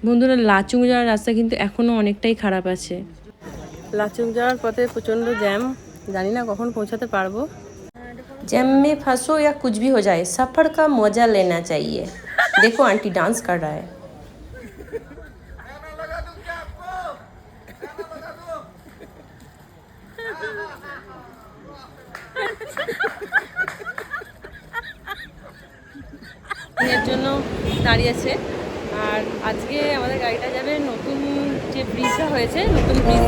বন্ধুরা, লাচুং যাওয়ার রাস্তা কিন্তু এখনও অনেকটাই খারাপ আছে। লাচুং যাওয়ার পথে প্রচণ্ড জ্যাম, জানি না কখন পৌঁছাতে পারবো। জ্যাম में फंसो या कुछ भी हो जाए, सफ़र का मजा लेना चाहिए। देखो आंटी डांस कर रहा है। এর জন্য দাঁড়িয়ে আছে। আর আজকে আমাদের গাড়িটা যাবে নতুন যে ব্রিজটা হয়েছে, নতুন ব্রিজ।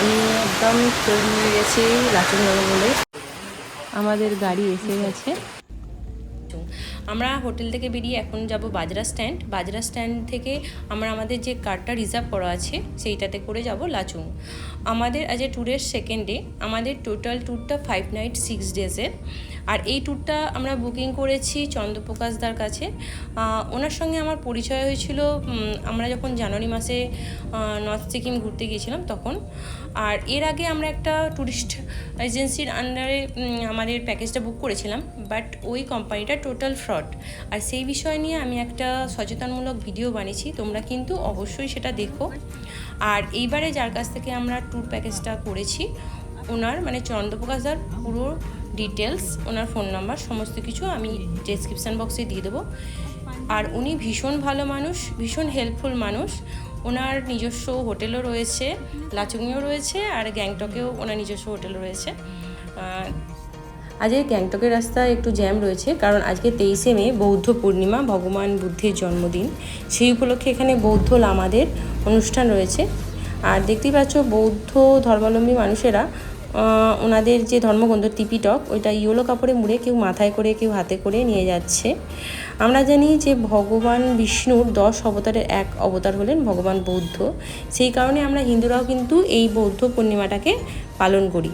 আমি একদম চলে নিয়ে গেছি লাচুং বলে। আমাদের গাড়ি এসে গেছে। আমরা হোটেল থেকে বেরিয়ে এখন যাব বাজরা স্ট্যান্ড। বাজরা স্ট্যান্ড থেকে আমরা আমাদের যে কারটা রিজার্ভ করা আছে সেইটাতে করে যাব লাচুং। আমাদের আজ ট্যুরের সেকেন্ড ডে। আমাদের টোটাল ট্যুরটা 5 নাইট 6 ডেজের। আর এই ট্যুরটা আমরা বুকিং করেছি চন্দ্রপ্রকাশদার কাছে। ওনার সঙ্গে আমার পরিচয় হয়েছিল আমরা যখন জানুয়ারি মাসে নর্থ সিকিম ঘুরতে গিয়েছিলাম তখন। আর এর আগে আমরা একটা ট্যুরিস্ট এজেন্সির আন্ডারে আমাদের প্যাকেজটা বুক করেছিলাম, বাট ওই কোম্পানিটা টোটাল ফ্রড। আর সেই বিষয় নিয়ে আমি একটা সচেতনমূলক ভিডিও বানিয়েছি, তোমরা কিন্তু অবশ্যই সেটা দেখো। আর এইবারে যার কাছ থেকে আমরা ট্যুর প্যাকেজটা করেছি ওনার মানে চন্দ্রপ্রকাশদার পুরো ডিটেলস, ওনার ফোন নাম্বার সমস্ত কিছু আমি ডেসক্রিপশান বক্সে দিয়ে দেবো। আর উনি ভীষণ ভালো মানুষ, ভীষণ হেল্পফুল মানুষ। ওনার নিজস্ব হোটেলও রয়েছে, লাচুংয়েও রয়েছে, আর গ্যাংটকেও ওনার নিজস্ব হোটেল রয়েছে। আজকে গ্যাংটকের রাস্তায় একটু জ্যাম রয়েছে, কারণ আজকে 23শে মে বৌদ্ধ পূর্ণিমা, ভগবান বুদ্ধের জন্মদিন। সেই উপলক্ষে এখানে বৌদ্ধ লামাদের অনুষ্ঠান রয়েছে। আর দেখতেই পাচ্ছ বৌদ্ধ ধর্মাবলম্বী মানুষেরা ওনাদের যে ধর্মগ্রন্থ ত্রিপিটক ওইটা ইয়েলো কাপড়ে মুড়ে কেউ মাথায় করে কেউ হাতে করে নিয়ে যাচ্ছে। আমরা জানি যে ভগবান বিষ্ণুর 10 অবতারের এক অবতার হলেন ভগবান বৌদ্ধ। সেই কারণে আমরা হিন্দুরাও কিন্তু এই বৌদ্ধ পূর্ণিমাটাকে পালন করি।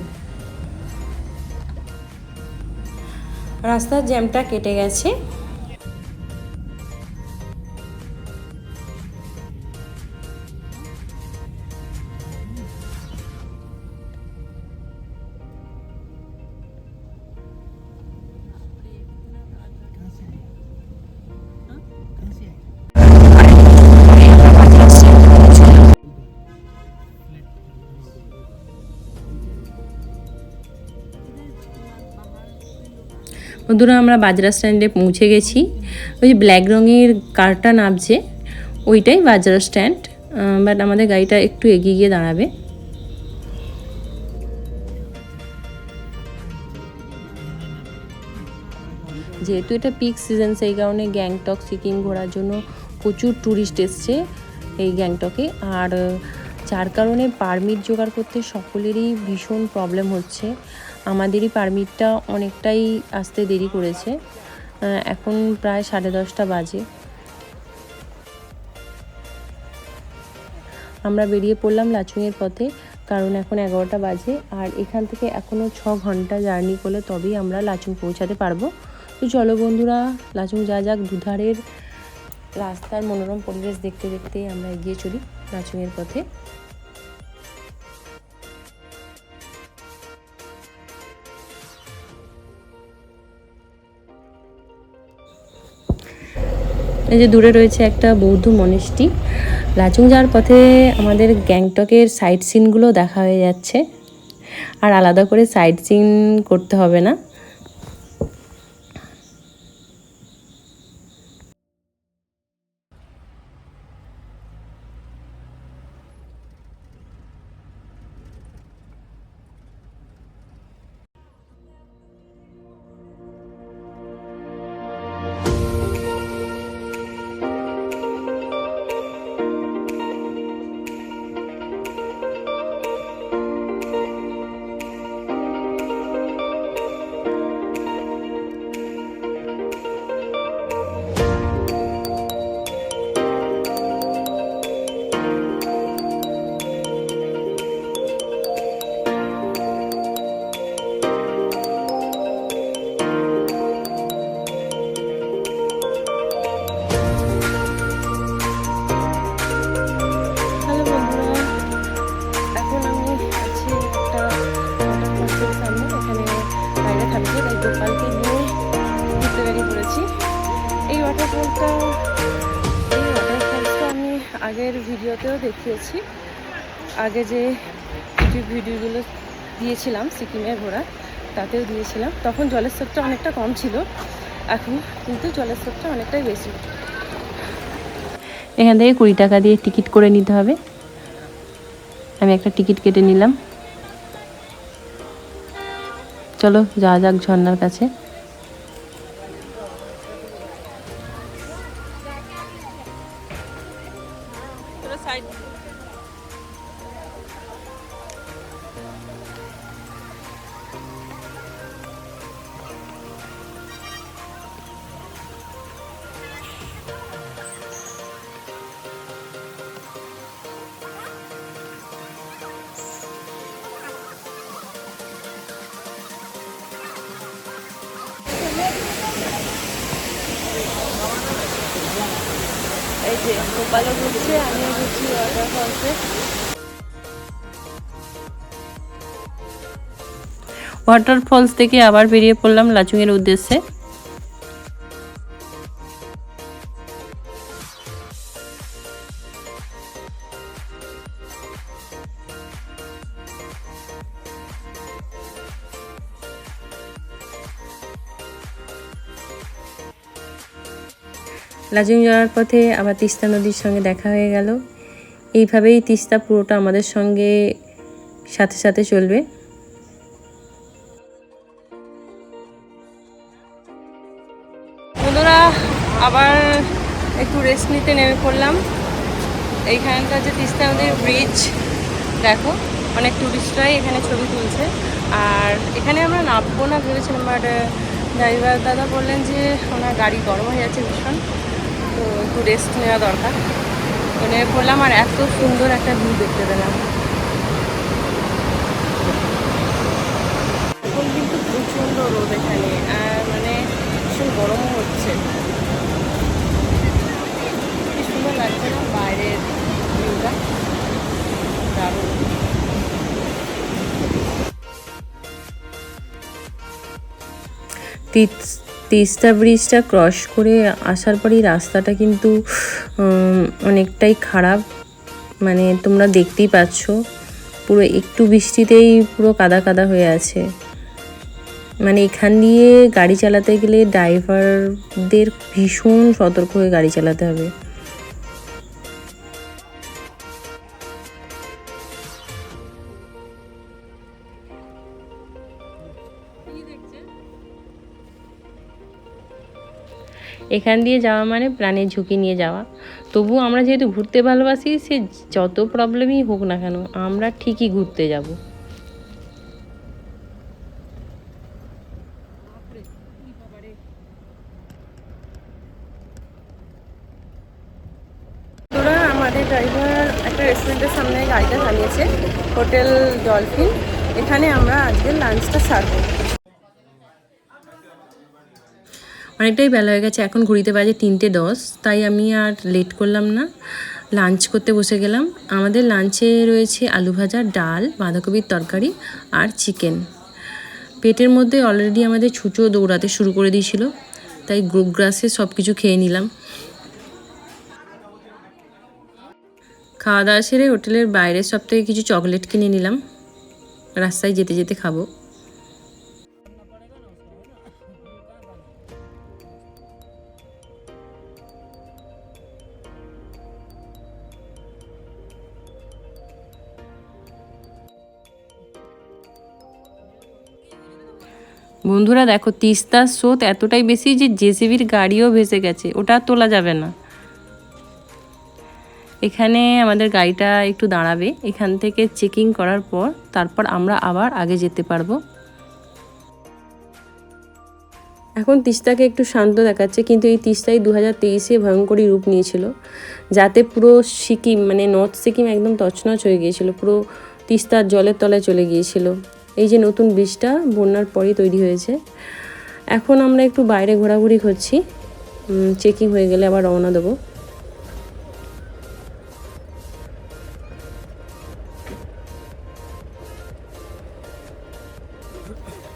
রাস্তার জ্যামটা কেটে গেছে। বন্ধুরা, আমরা বাজরা স্ট্যান্ডে পৌঁছে গেছি। ওই যে ব্ল্যাক রঙের কারটা নামছে ওইটাই বাজরা স্ট্যান্ড, বাট আমাদের গাড়িটা একটু এগিয়ে গিয়ে দাঁড়াবে। যেহেতু এটা পিক সিজন সেই কারণে গ্যাংটক সিকিম ঘোরার জন্য প্রচুর ট্যুরিস্ট এসছে এই গ্যাংটকে। আর যার কারণে পারমিট জোগাড় করতে সকলেরই ভীষণ প্রবলেম হচ্ছে। আমাদেরই পারমিটটা অনেকটাই আসতে দেরি করেছে, এখন প্রায় 10:30 বাজে। আমরা বেরিয়ে পড়লাম লাচুংয়ের পথে, কারণ এখন 11টা বাজে। আর এখান থেকে এখনও 6 ঘন্টা জার্নি করলে তবেই আমরা লাচুং পৌঁছাতে পারবো। তো চলো বন্ধুরা, লাচুং যাক। দুধারের রাস্তার মনোরম পরিবেশ দেখতে দেখতে আমরা এগিয়ে চলি লাচুংয়ের পথে। এই যে দূরে রয়েছে একটা বৌদ্ধ মনিষ্টি। লাচুং যাওয়ার পথে আমাদের গ্যাংটকের সাইট সিনগুলো দেখা হয়ে যাচ্ছে, আর আলাদা করে সাইট সিন করতে হবে না। দাদালকে নিয়ে ঘুরতে বেরিয়ে পড়েছি। এই ওয়াটারফলসটা আমি আগের ভিডিওতেও দেখিয়েছি। আগে যে ইউটিউব ভিডিওগুলো দিয়েছিলাম সিকিমের ঘোরা, তাতেও দিয়েছিলাম। তখন জলের স্রোতটা অনেকটা কম ছিল, এখন কিন্তু জলের স্রোতটা অনেকটাই বেশি। এখান থেকে 20 টাকা দিয়ে টিকিট করে নিতে হবে। আমি একটা টিকিট কেটে নিলাম। চলো যাওয়া যাক ঝর্ণার কাছে। এই যে গোপালও ঘুরছে, আমিও ঘুরছি ওয়াটারফলসে। ওয়াটারফলস থেকে আবার বেরিয়ে পড়লাম লাচুংয়ের উদ্দেশ্যে। লাচুং যাওয়ার পথে আবার তিস্তা নদীর সঙ্গে দেখা হয়ে গেল। এইভাবেই তিস্তা পুরোটা আমাদের সঙ্গে সাথে সাথে চলবে। বন্ধুরা আবার একটু রেস্ট নিতে নেমে পড়লাম। এইখানকার যে তিস্তা নদীর ব্রিজ দেখো, অনেক টুরিস্টরাই এখানে ছবি তুলছে। আর এখানে আমরা নামবো না ভেবেছিলাম, বাট ড্রাইভার দাদা বললেন যে ওনার গাড়ি গরম হয়ে যাচ্ছে ভীষণ, তো একটু রেস্ট নেওয়া দরকার। তো নেমে পড়লাম আর এত সুন্দর একটা ভিউ দেখতে পেলাম। এখন কিন্তু প্রচণ্ড রোদ এখানে, আর মানে ভীষণ গরমও হচ্ছে। কি সুন্দর লাগছে না বাইরের ভিউটা, দারুণ। তিস্তা ব্রিজটা ক্রস করে আসার পরই রাস্তাটা কিন্তু অনেকটাই খারাপ, মানে তোমরা দেখতেই পাচ্ছ পুরো একটু বৃষ্টিতেই পুরো কাদা কাদা হয়ে আছে। মানে এখান দিয়ে গাড়ি চালাতে গেলে ড্রাইভারদের ভীষণ সতর্ক হয়ে গাড়ি চালাতে হবে। এখান দিয়ে যাওয়া মানে প্রাণের ঝুঁকি নিয়ে যাওয়া। তবু আমরা যেহেতু ঘুরতে ভালোবাসি, সে যত প্রবলেমই হোক না কেন আমরা ঠিকই ঘুরতে যাব। আমাদের ড্রাইভার একটা রেস্টুরেন্টের সামনে গাড়িটা থামিয়েছে, হোটেল ডলফিন। এখানে আমরা আজকে লাঞ্চটা সারবো। অনেকটাই বেলা হয়ে গেছে, এখন ঘুরিতে বাজে 3:10, তাই আমি আর লেট করলাম না, লাঞ্চ করতে বসে গেলাম। আমাদের লাঞ্চে রয়েছে আলু ভাজা, ডাল, বাঁধাকপির তরকারি আর চিকেন। পেটের মধ্যে অলরেডি আমাদের ছুঁচো দৌড়াতে শুরু করে দিয়েছিল, তাই গ্রুপগ্রাসে সব কিছু খেয়ে নিলাম। খাওয়া দাওয়া সেরে হোটেলের বাইরের সব থেকে কিছু চকলেট কিনে নিলাম, রাস্তায় যেতে যেতে খাবো। বন্ধুরা দেখো, তিস্তার স্রোত এতটাই বেশি যে জেসিবির গাড়িও ভেসে গেছে, ওটা তোলা যাবে না। এখানে আমাদের গাড়িটা একটু দাঁড়াবে, এখান থেকে চেকিং করার পর তারপর আমরা আবার আগে যেতে পারবো। এখন তিস্তাকে একটু শান্ত দেখাচ্ছে, কিন্তু এই তিস্তাই 2023-এ ভয়ঙ্করী রূপ নিয়েছিল, যাতে পুরো সিকিম মানে নর্থ সিকিম একদম তছনছ হয়ে গিয়েছিল, পুরো তিস্তার জলের তলায় চলে গিয়েছিল। এই যে নতুন ব্রিজটা বন্যার পরই তৈরি হয়েছে। এখন আমরা একটু বাইরে ঘোরাঘুরি করছি, চেকিং হয়ে গেলে আবার রওনা দেবো।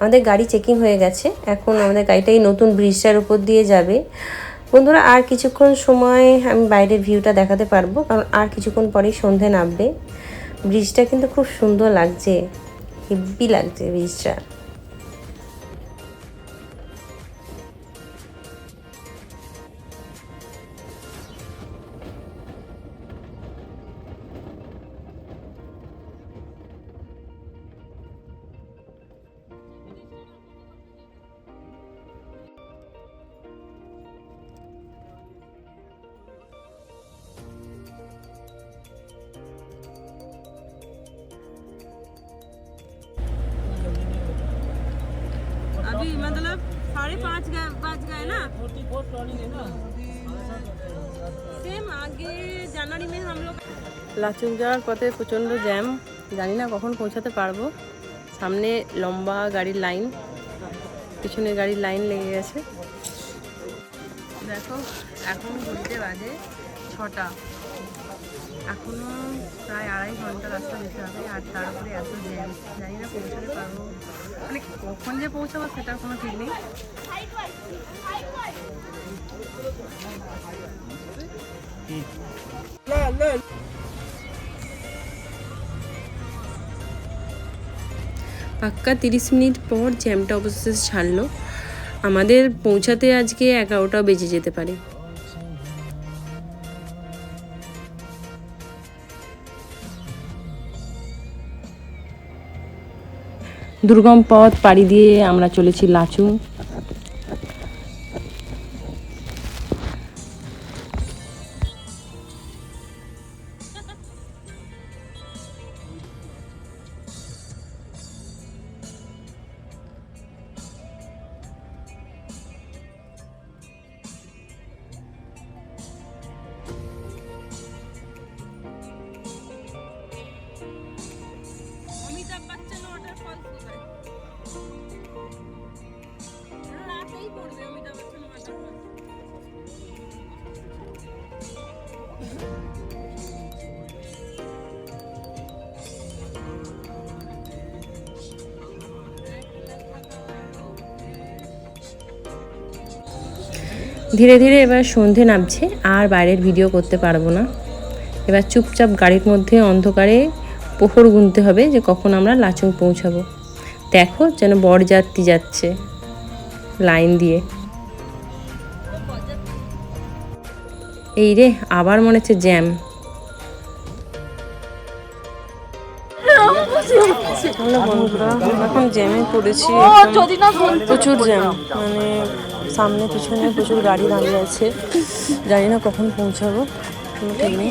আমাদের গাড়ি চেকিং হয়ে গেছে, এখন আমাদের গাড়িটা এই নতুন ব্রিজটার উপর দিয়ে যাবে। বন্ধুরা আর কিছুক্ষণ সময় আমি বাইরের ভিউটা দেখাতে পারবো, কারণ আর কিছুক্ষণ পরেই সন্ধে নামবে। ব্রিজটা কিন্তু খুব সুন্দর লাগছে, হেব্বি লাগছে ব্রিজটা। अभी मतलब 5:30 बज गए ना, सेम आगे जनवरी में हम लोग। লাচুং যাওয়ার পথে প্রচণ্ড জ্যাম, জানি না কখন পৌঁছাতে পারবো। সামনে লম্বা গাড়ির লাইন, পিছনে গাড়ির লাইন লেগে গেছে। দেখো এখন ঘুরতে বাজে 6টা, এখনো প্রায় 2.5 ঘন্টা রাস্তা যেতে হবে, আর তার উপরে এত জ্যাম, জানি না পৌঁছাতে পারবো, মানে কখন যে পৌঁছাবো সেটার কোনো ঠিক নেই। পাক্কা 30 মিনিট পর জ্যামটা অবশেষে ছাড়লো। আমাদের পৌঁছাতে আজকে 11টা বেজে যেতে পারে। দুর্গম পথ পাড়ি দিয়ে আমরা চলেছি লাচুং। अमिताभ बच्चन वाटरफॉल रातेই পড়বে অমিতাভ বচ্চন ওয়াটারফল। ধীরে ধীরে এবার সন্ধে নামছে, আর বাইরের ভিডিও করতে পারবো না। এবার চুপচাপ গাড়ির মধ্যে অন্ধকারে প্রহর গুনতে হবে যে কখন আমরা লাচুং পৌঁছাবো। দেখো যেন বরযাত্রী যাচ্ছে লাইন দিয়ে। এই রে আবার মনে হচ্ছে জ্যাম। বন্ধুরা এখন জ্যামে পড়েছি, প্রচুর জ্যাম, মানে সামনে পিছনে প্রচুর গাড়ি দাঁড়িয়ে আছে, জানি না কখন পৌঁছাবো কোনো ঠিক নেই।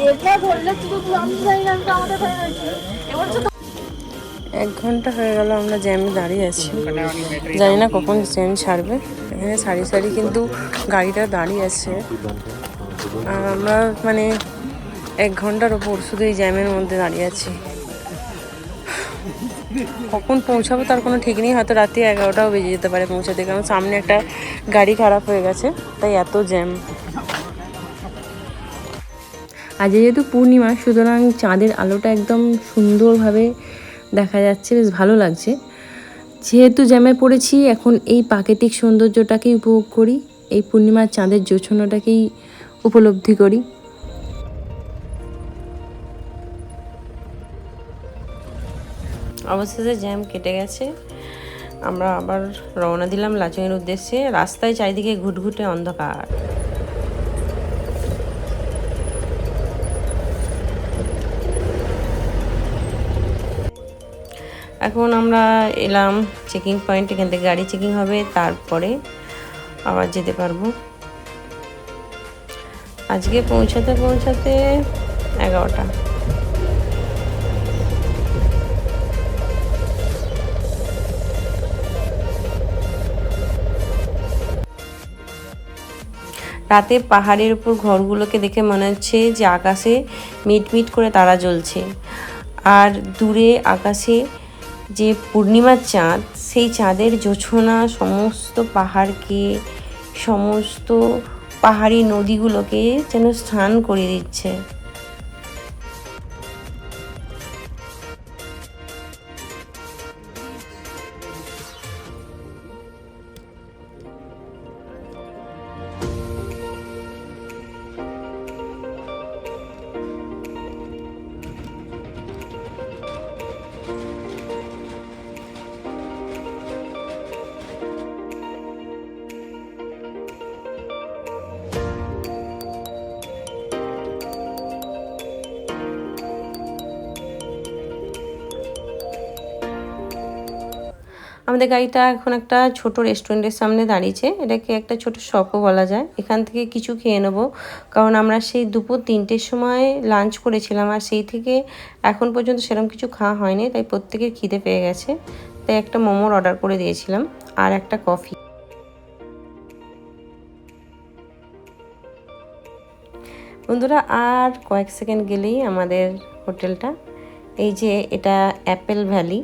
1 ঘন্টা হয়ে গেল আমরা জ্যামে দাঁড়িয়ে আছি, জানি না কখন জ্যাম ছাড়বে। এখানে সারি সারি কিন্তু গাড়িটা দাঁড়িয়ে আছে, আর আমরা মানে 1 ঘন্টার ওপর শুধু এই জ্যামের মধ্যে দাঁড়িয়ে আছি। কখন পৌঁছাবো তার কোনো ঠিক নেই, হয়তো রাতে 11টাও বেজে যেতে পারে পৌঁছাতে, কারণ সামনে একটা গাড়ি খারাপ হয়ে গেছে, তাই এত জ্যাম। আজ যেহেতু পূর্ণিমা, সুতরাং চাঁদের আলোটা একদম সুন্দরভাবে দেখা যাচ্ছে, বেশ ভালো লাগছে। যেহেতু জ্যামে পড়েছি, এখন এই প্রাকৃতিক সৌন্দর্যটাকেই উপভোগ করি, এই পূর্ণিমার চাঁদের জোছনাটাকেই উপলব্ধি করি। অবশেষে জ্যাম কেটে গেছে, আমরা আবার রওনা দিলাম লাচুংয়ের উদ্দেশ্যে। রাস্তায় চারিদিকে ঘুটঘুটে অন্ধকার। এখন আমরা এলাম চেকিং পয়েন্ট, এখান থেকে গাড়ি চেকিং হবে, তারপরে আবার যেতে পারবো। আজকে পৌঁছাতে পৌঁছাতে 11টা। রাতে পাহাড়ের উপর ঘরগুলোকে দেখে মনে হচ্ছে যে আকাশে মিটমিট করে তারা জ্বলছে, আর দূরে আকাশে যে পূর্ণিমার চাঁদ, সেই চাঁদের জোছনা সমস্ত পাহাড়কে, সমস্ত পাহাড়ি নদীগুলোকে যেন স্নান করে দিচ্ছে। আমাদের গাড়িটা এখন একটা ছোট রেস্টুরেন্টের সামনে দাঁড়িয়েছে। এটাকে একটা ছোট শপও বলা যায়। এখান থেকে কিছু খেয়ে নেবো, কারণ আমরা সেই দুপুর 3টের সময় লাঞ্চ করেছিলাম, আর সেই থেকে এখন পর্যন্ত সেরকম কিছু খাওয়া হয়নি, তাই প্রত্যেকের খিদে পেয়ে গেছে। তাই একটা মোমোর অর্ডার করে দিয়েছিলাম আর একটা কফি। বন্ধুরা, আর কয়েক সেকেন্ড গেলেই আমাদের হোটেলটা। এই যে এটা অ্যাপেল ভ্যালি।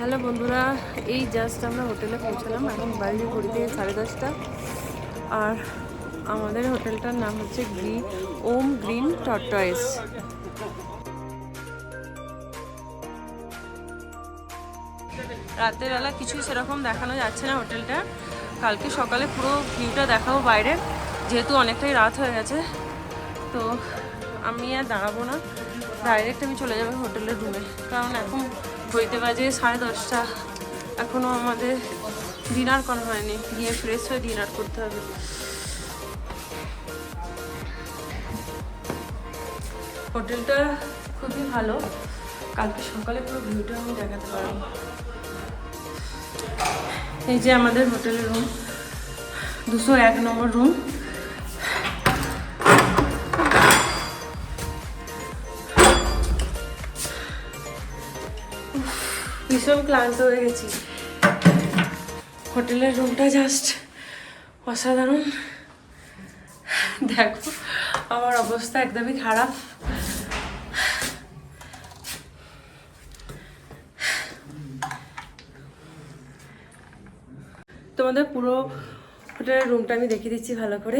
হ্যালো বন্ধুরা, এই জাস্ট আমরা হোটেলে পৌঁছালাম। এখন বাড়ির ঘড়িতে 10:30, আর আমাদের হোটেলটার নাম হচ্ছে ওম গ্রিন টর্টয়েস। রাতের বেলা কিছু সেরকম দেখানো যাচ্ছে না হোটেলটা। কালকে সকালে পুরো ভিউটা দেখাবো বাইরে, যেহেতু অনেকটাই রাত হয়ে গেছে। তো আমি আর দাঁড়াবো না, ডাইরেক্ট আমি চলে যাবো হোটেলের রুমে, কারণ এখন হইতে বাজে 10:30। এখনও আমাদের ডিনার করা হয়নি, গিয়ে ফ্রেশ হয়ে ডিনার করতে হবে। হোটেলটা খুবই ভালো, কালকে সকালে পুরো ভিউটা আমি দেখাতে পারবো। এই যে আমাদের হোটেলের রুম, 201 নম্বর রুম। ভীষণ ক্লান্ত হয়ে গেছি। হোটেলের রুমটা জাস্ট অসাধারণ। দেখো আমার অবস্থা একদমই খারাপ। তোমাদের পুরো হোটেলের রুমটা আমি দেখিয়ে দিচ্ছি ভালো করে।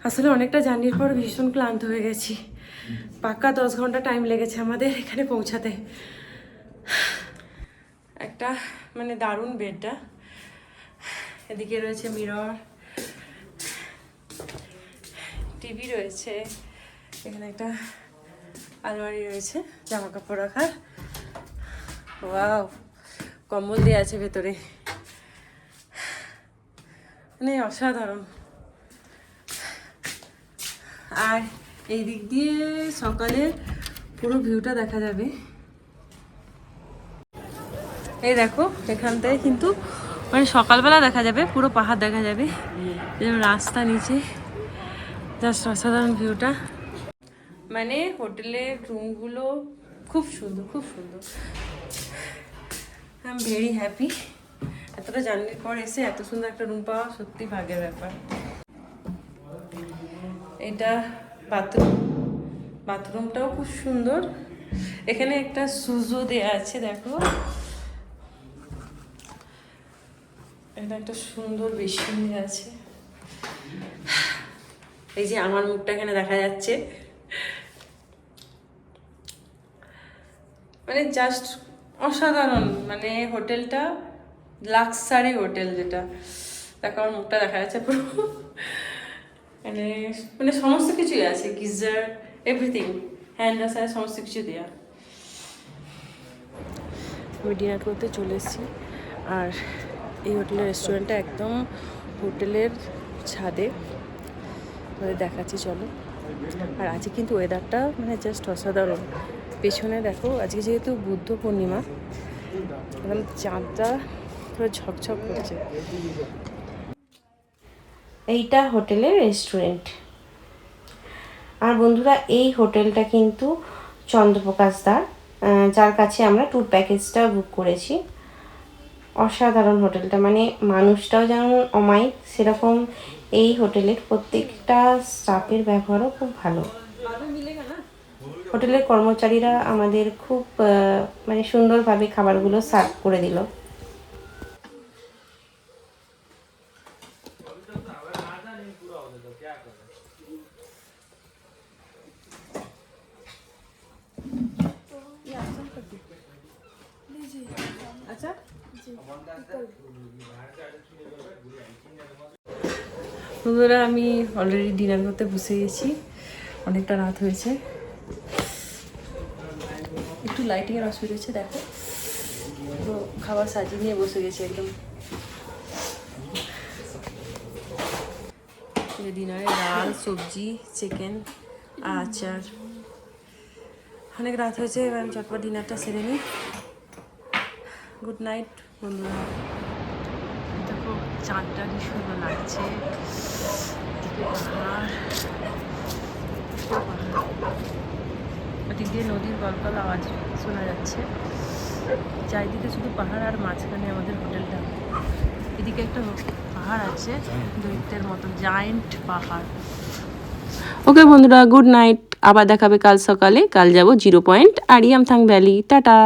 আসলে অনেকটা জার্নির পর ভীষণ ক্লান্ত হয়ে গেছি। পাক্কা 10 ঘন্টা টাইম লেগেছে আমাদের এখানে পৌঁছাতে। একটা মানে দারুণ বেডটা, এদিকে রয়েছে মিরর, টিভি রয়েছে, এখানে একটা আলমারি রয়েছে জামা কাপড় রাখার। ওয়াও, কম্বল দিয়ে আছে ভেতরে, মানে অসাধারণ। আর এই দিক দিয়ে সকালে পুরো ভিউটা দেখা যাবে। এই দেখো এখানটায় কিন্তু মানে সকালবেলা দেখা যাবে, পুরো পাহাড় দেখা যাবে, যেমন রাস্তা নিচে। জাস্ট অসাধারণ ভিউটা। মানে হোটেলের রুমগুলো খুব সুন্দর, খুব সুন্দর। I am very happy. এতটা জার্নির পর এসে এত সুন্দর একটা রুম পাওয়া সত্যি ভাগ্যের ব্যাপার। এটা বাথরুম, বাথরুমটাও খুব সুন্দর। এখানে একটা সুজো দেয়া আছে, দেখো এটা একটা সুন্দর বেসিন দেয়া আছে। এই যে আমার মুখটা এখানে দেখা যাচ্ছে, মানে জাস্ট অসাধারণ। মানে হোটেলটা লাক্সারি হোটেল যেটা, দেখো আমার মুখটা দেখা যাচ্ছে পুরো। মানে মানে সমস্ত কিছুই আছে, গিজার, এভরিথিং, হ্যান্ড ওয়াশার, সমস্ত কিছু দেওয়া। আমি ডিনার করতে চলে এসেছি, আর এই হোটেলের রেস্টুরেন্টটা একদম হোটেলের ছাদে, দেখাচ্ছি চলো। আর আজকে কিন্তু ওয়েদারটা মানে জাস্ট অসাধারণ। পেছনে দেখো, আজকে যেহেতু বুদ্ধ পূর্ণিমা, একদম চাঁদটা পুরো ঝকঝক করছে। এইটা হোটেলের রেস্টুরেন্ট। আর বন্ধুরা, এই হোটেলটা কিন্তু চন্দ্রপ্রকাশ দার, যার কাছে আমরা ট্যুর প্যাকেজটা বুক করেছি। অসাধারণ হোটেলটা, মানে মানুষটাও যেমন অমায়িক, সেরকম এই হোটেলের প্রত্যেকটা স্টাফের ব্যবহারও খুব ভালো। হোটেলের কর্মচারীরা আমাদের খুব মানে সুন্দরভাবে খাবারগুলো সার্ভ করে দিল। আচ্ছা, বন্ধুরা আমি অলরেডি ডিনার করতে বসে গেছি, অনেকটা রাত হয়েছে। একটু লাইটিংয়ের অসুবিধা হচ্ছে, দেখো তো খাবার সাজিয়ে নিয়ে বসে গেছি একদম। ডিনারে ডাল, সবজি, চিকেন আর আচার। অনেক রাত হয়েছে, এবার আমি চটপট ডিনারটা সেরে নিই। গুড নাইট বন্ধুরা। দেখো চাঁদটা কি সুন্দর লাগছে, এদিকে পাহাড়, ওদিক দিয়ে নদীর গলগল আওয়াজ শোনা যাচ্ছে। চারিদিকে শুধু পাহাড় আর মাঝখানে আমাদের হোটেলটা। এদিকে একটা পাহাড় আছে দৈত্যের মতো, জায়েন্ট পাহাড়। ওকে বন্ধুরা, গুড নাইট। আবার দেখাবে কাল সকালে। কাল যাব 0 পয়েন্ট আরিয়ামথাং ভ্যালি। টাটা।